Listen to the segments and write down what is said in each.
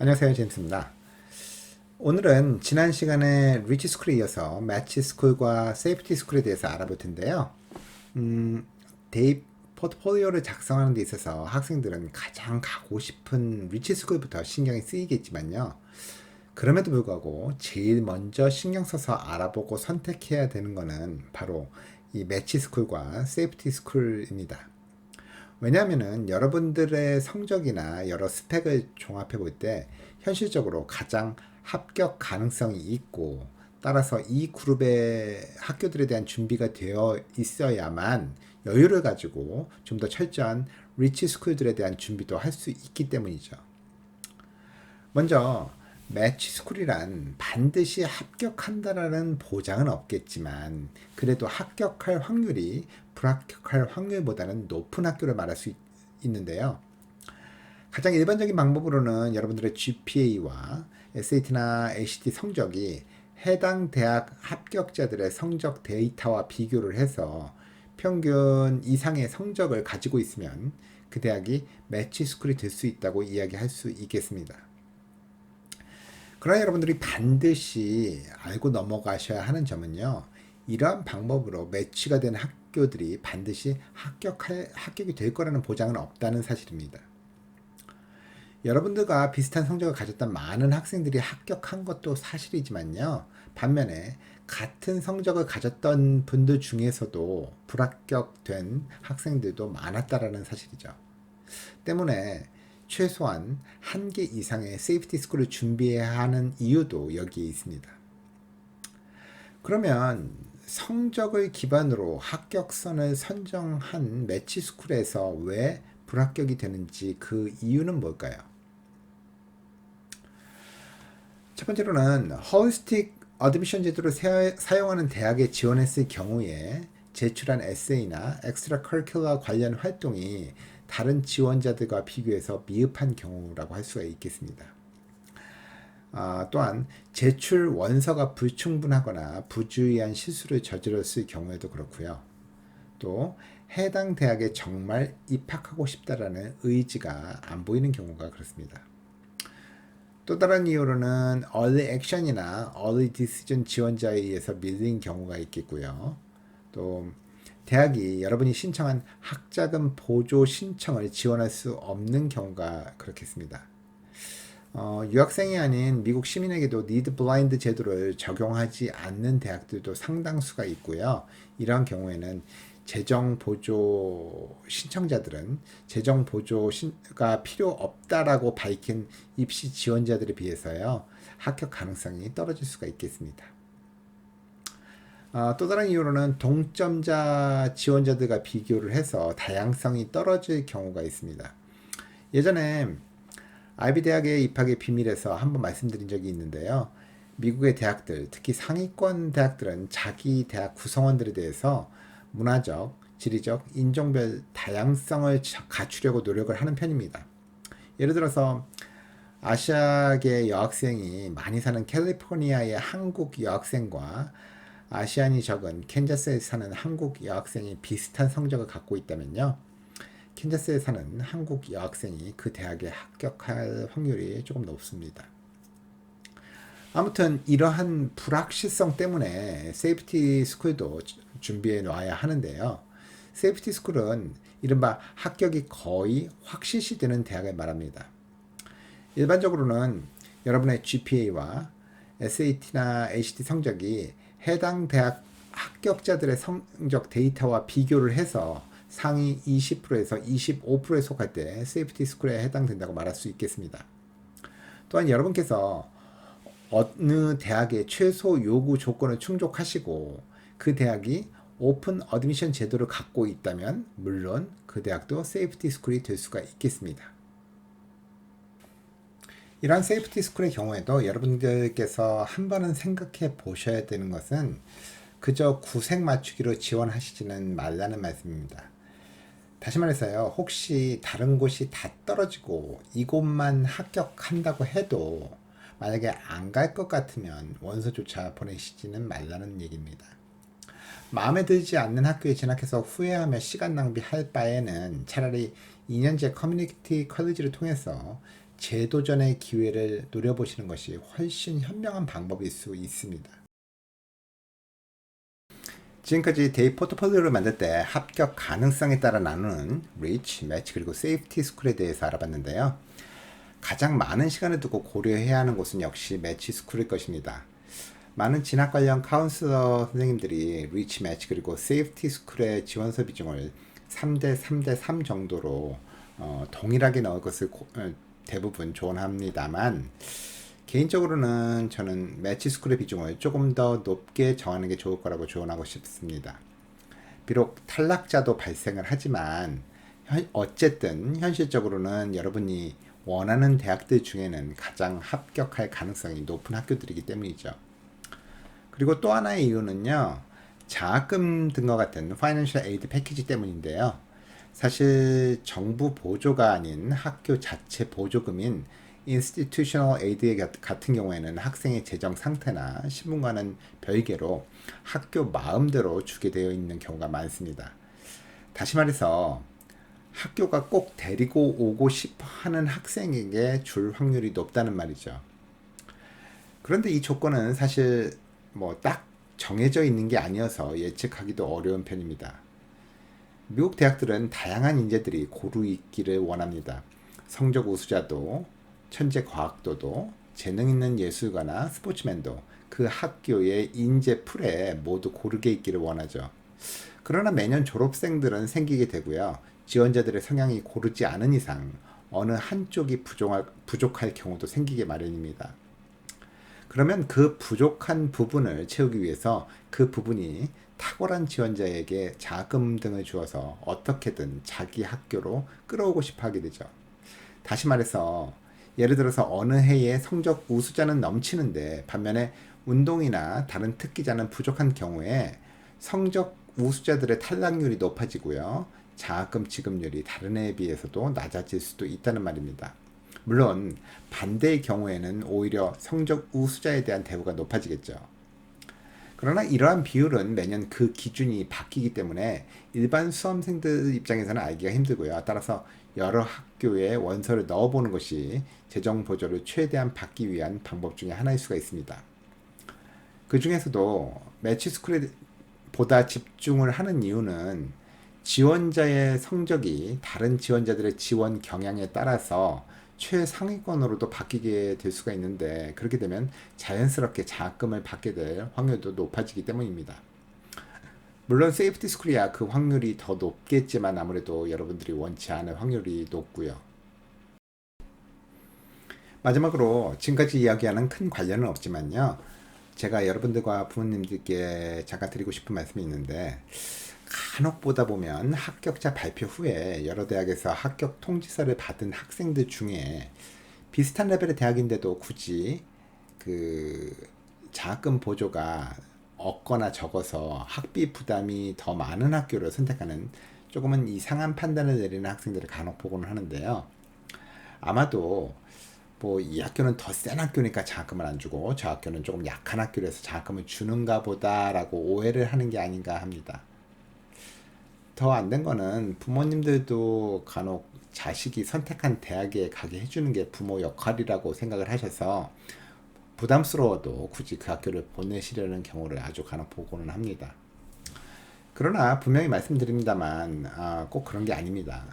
안녕하세요, 제임스입니다. 오늘은 지난 시간에 리치 스쿨에 이어서 매치 스쿨과 세이프티 스쿨에 대해서 알아볼 텐데요. 데이 포트폴리오를 작성하는 데 있어서 학생들은 가장 가고 싶은 리치 스쿨부터 신경이 쓰이겠지만요. 그럼에도 불구하고 제일 먼저 신경 써서 알아보고 선택해야 되는 것은 바로 이 매치 스쿨과 세이프티 스쿨입니다. 왜냐하면은 여러분들의 성적이나 여러 스펙을 종합해 볼 때 현실적으로 가장 합격 가능성이 있고, 따라서 이 그룹의 학교들에 대한 준비가 되어 있어야만 여유를 가지고 좀 더 철저한 리치 스쿨들에 대한 준비도 할 수 있기 때문이죠. 먼저 매치 스쿨이란 반드시 합격한다라는 보장은 없겠지만, 그래도 합격할 확률이 불합격할 확률보다는 높은 학교를 말할 수 있는데요. 가장 일반적인 방법으로는 여러분들의 GPA와 SAT나 ACT 성적이 해당 대학 합격자들의 성적 데이터와 비교를 해서 평균 이상의 성적을 가지고 있으면 그 대학이 매치 스쿨이 될 수 있다고 이야기할 수 있겠습니다. 그러나 여러분들이 반드시 알고 넘어가셔야 하는 점은요, 이러한 방법으로 매치가 되는 학교들이 반드시 합격이 될 거라는 보장은 없다는 사실입니다. 여러분들과 비슷한 성적을 가졌던 많은 학생들이 합격한 것도 사실이지만요, 반면에 같은 성적을 가졌던 분들 중에서도 불합격된 학생들도 많았다라는 사실이죠. 때문에 최소한 한 개 이상의 세이프티 스쿨을 준비해야 하는 이유도 여기에 있습니다. 그러면 성적을 기반으로 합격선을 선정한 매치 스쿨에서 왜 불합격이 되는지 그 이유는 뭘까요? 첫 번째로는 홀리스틱 어드미션 제도를 사용하는 대학에 지원했을 경우에 제출한 에세이나 엑스트라 커리큘러 관련 활동이 다른 지원자들과 비교해서 미흡한 경우라고 할 수가 있겠습니다. 또한 제출 원서가 불충분하거나 부주의한 실수를 저질렀을 경우에도 그렇고요. 또 해당 대학에 정말 입학하고 싶다라는 의지가 안 보이는 경우가 그렇습니다. 또 다른 이유로는 early action이나 early decision 지원자에 의해서 밀린 경우가 있겠고요. 또 대학이 여러분이 신청한 학자금 보조 신청을 지원할 수 없는 경우가 그렇겠습니다. 유학생이 아닌 미국 시민에게도 니드 블라인드 제도를 적용하지 않는 대학들도 상당수가 있고요. 이러한 경우에는 재정 보조 신청자들은 재정 보조가 필요 없다라고 밝힌 입시 지원자들에 비해서요, 합격 가능성이 떨어질 수가 있겠습니다. 또 다른 이유로는 동점자 지원자들과 비교를 해서 다양성이 떨어질 경우가 있습니다. 예전에 아이비 대학의 입학의 비밀에서 한번 말씀드린 적이 있는데요. 미국의 대학들, 특히 상위권 대학들은 자기 대학 구성원들에 대해서 문화적, 지리적, 인종별 다양성을 갖추려고 노력을 하는 편입니다. 예를 들어서 아시아계 여학생이 많이 사는 캘리포니아의 한국 여학생과 아시안이 적은 캔자스에 사는 한국 여학생이 비슷한 성적을 갖고 있다면요, 캔자스에 사는 한국 여학생이 그 대학에 합격할 확률이 조금 높습니다. 아무튼 이러한 불확실성 때문에 세이프티 스쿨도 준비해 놔야 하는데요. 세이프티 스쿨은 이른바 합격이 거의 확실시 되는 대학을 말합니다. 일반적으로는 여러분의 GPA와 SAT나 ACT 성적이 해당 대학 합격자들의 성적 데이터와 비교를 해서 상위 20%에서 25%에 속할 때 세이프티 스쿨에 해당된다고 말할 수 있겠습니다. 또한 여러분께서 어느 대학의 최소 요구 조건을 충족하시고 그 대학이 오픈 어드미션 제도를 갖고 있다면 물론 그 대학도 세이프티 스쿨이 될 수가 있겠습니다. 이러한 세이프티 스쿨의 경우에도 여러분들께서 한 번은 생각해 보셔야 되는 것은 그저 구색 맞추기로 지원하시지는 말라는 말씀입니다. 다시 말해서요, 혹시 다른 곳이 다 떨어지고 이곳만 합격한다고 해도 만약에 안 갈 것 같으면 원서조차 보내시지는 말라는 얘기입니다. 마음에 들지 않는 학교에 진학해서 후회하며 시간 낭비할 바에는 차라리 2년제 커뮤니티 컬리지를 통해서 재도전의 기회를 노려보시는 것이 훨씬 현명한 방법일 수 있습니다. 지금까지 데이 포트폴리오를 만들 때 합격 가능성에 따라 나누는 리치, 매치 그리고 세이프티 스쿨에 대해서 알아봤는데요. 가장 많은 시간을 두고 고려해야 하는 곳은 역시 매치 스쿨일 것입니다. 많은 진학 관련 카운슬러 선생님들이 리치, 매치 그리고 세이프티 스쿨의 지원서 비중을 3대 3대 3 정도로 동일하게 넣을 것을 대부분 조언합니다만, 개인적으로는 저는 매치 스쿨의 비중을 조금 더 높게 정하는 게 좋을 거라고 조언하고 싶습니다. 비록 탈락자도 발생을 하지만 어쨌든 현실적으로는 여러분이 원하는 대학들 중에는 가장 합격할 가능성이 높은 학교들이기 때문이죠. 그리고 또 하나의 이유는요, 장학금 등과 같은 파이낸셜 에이드 패키지 때문인데요. 사실 정부 보조가 아닌 학교 자체 보조금인 인스티튜셔널 에이드 같은 경우에는 학생의 재정 상태나 신분과는 별개로 학교 마음대로 주게 되어 있는 경우가 많습니다. 다시 말해서 학교가 꼭 데리고 오고 싶어 하는 학생에게 줄 확률이 높다는 말이죠. 그런데 이 조건은 사실 딱 정해져 있는 게 아니어서 예측하기도 어려운 편입니다. 미국 대학들은 다양한 인재들이 고루 있기를 원합니다. 성적 우수자도, 천재 과학도도, 재능 있는 예술가나 스포츠맨도 그 학교의 인재 풀에 모두 고르게 있기를 원하죠. 그러나 매년 졸업생들은 생기게 되고요. 지원자들의 성향이 고르지 않은 이상 어느 한쪽이 부족할 경우도 생기게 마련입니다. 그러면 그 부족한 부분을 채우기 위해서 그 부분이 탁월한 지원자에게 자금 등을 주어서 어떻게든 자기 학교로 끌어오고 싶어 하게 되죠. 다시 말해서 예를 들어서 어느 해에 성적 우수자는 넘치는데 반면에 운동이나 다른 특기자는 부족한 경우에 성적 우수자들의 탈락률이 높아지고요. 장학금 지급률이 다른 해에 비해서도 낮아질 수도 있다는 말입니다. 물론 반대의 경우에는 오히려 성적 우수자에 대한 대우가 높아지겠죠. 그러나 이러한 비율은 매년 그 기준이 바뀌기 때문에 일반 수험생들 입장에서는 알기가 힘들고요. 따라서 여러 학교에 원서를 넣어보는 것이 재정 보조를 최대한 받기 위한 방법 중에 하나일 수가 있습니다. 그 중에서도 매치스쿨에 보다 집중을 하는 이유는 지원자의 성적이 다른 지원자들의 지원 경향에 따라서 최상위권으로도 바뀌게 될 수가 있는데, 그렇게 되면 자연스럽게 장학금을 받게 될 확률도 높아지기 때문입니다. 물론 세이프티 스쿨이야 그 확률이 더 높겠지만 아무래도 여러분들이 원치 않을 확률이 높고요. 마지막으로 지금까지 이야기하는 큰 관련은 없지만요, 제가 여러분들과 부모님들께 잠깐 드리고 싶은 말씀이 있는데, 간혹 보다 보면 합격자 발표 후에 여러 대학에서 합격 통지서를 받은 학생들 중에 비슷한 레벨의 대학인데도 굳이 그 장학금 보조가 없거나 적어서 학비 부담이 더 많은 학교를 선택하는 조금은 이상한 판단을 내리는 학생들을 간혹 보고는 하는데요. 아마도 이 학교는 더 센 학교니까 장학금을 안 주고 저 학교는 조금 약한 학교라서 장학금을 주는가 보다라고 오해를 하는 게 아닌가 합니다. 더 안 된 거는 부모님들도 간혹 자식이 선택한 대학에 가게 해주는 게 부모 역할이라고 생각을 하셔서 부담스러워도 굳이 그 학교를 보내시려는 경우를 아주 간혹 보고는 합니다. 그러나 분명히 말씀드립니다만 꼭 그런 게 아닙니다.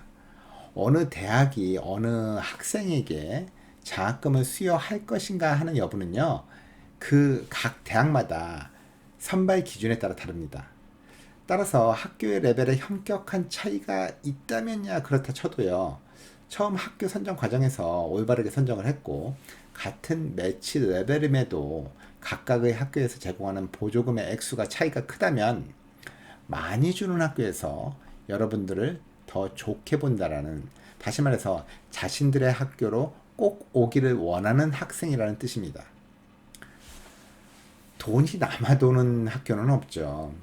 어느 대학이 어느 학생에게 장학금을 수여할 것인가 하는 여부는요, 그 각 대학마다 선발 기준에 따라 다릅니다. 따라서 학교의 레벨에 현격한 차이가 있다면야 그렇다 쳐도요, 처음 학교 선정 과정에서 올바르게 선정을 했고 같은 매치 레벨임에도 각각의 학교에서 제공하는 보조금의 액수가 차이가 크다면 많이 주는 학교에서 여러분들을 더 좋게 본다라는, 다시 말해서 자신들의 학교로 꼭 오기를 원하는 학생이라는 뜻입니다. 돈이 남아도는 학교는 없죠.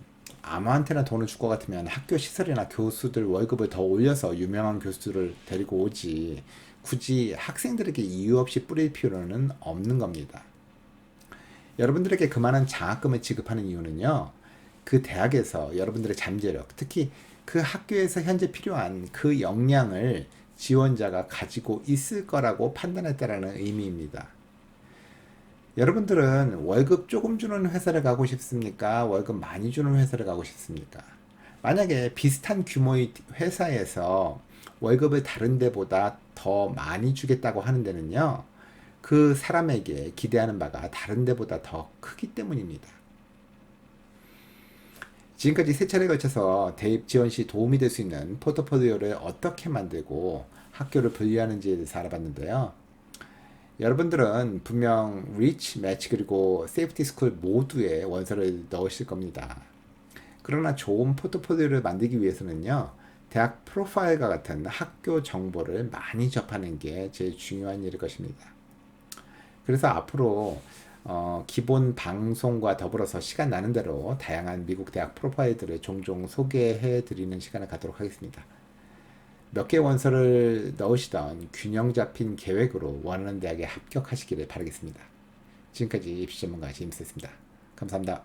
아무한테나 돈을 줄 것 같으면 학교 시설이나 교수들 월급을 더 올려서 유명한 교수들을 데리고 오지, 굳이 학생들에게 이유 없이 뿌릴 필요는 없는 겁니다. 여러분들에게 그만한 장학금을 지급하는 이유는요, 그 대학에서 여러분들의 잠재력, 특히 그 학교에서 현재 필요한 그 역량을 지원자가 가지고 있을 거라고 판단했다라는 의미입니다. 여러분들은 월급 조금 주는 회사를 가고 싶습니까? 월급 많이 주는 회사를 가고 싶습니까? 만약에 비슷한 규모의 회사에서 월급을 다른 데보다 더 많이 주겠다고 하는 데는요, 그 사람에게 기대하는 바가 다른 데보다 더 크기 때문입니다. 지금까지 세 차례에 걸쳐서 대입 지원 시 도움이 될 수 있는 포트폴리오를 어떻게 만들고 학교를 분리하는지에 대해서 알아봤는데요. 여러분들은 분명 리치, 매치 그리고 세이프티 스쿨 모두에 원서를 넣으실 겁니다. 그러나 좋은 포트폴리오를 만들기 위해서는요, 대학 프로파일과 같은 학교 정보를 많이 접하는 게 제일 중요한 일일 것입니다. 그래서 앞으로 기본 방송과 더불어서 시간 나는 대로 다양한 미국 대학 프로파일들을 종종 소개해 드리는 시간을 갖도록 하겠습니다. 몇 개 원서를 넣으시던 균형 잡힌 계획으로 원하는 대학에 합격하시기를 바라겠습니다. 지금까지 입시 전문가 제임스였습니다. 감사합니다.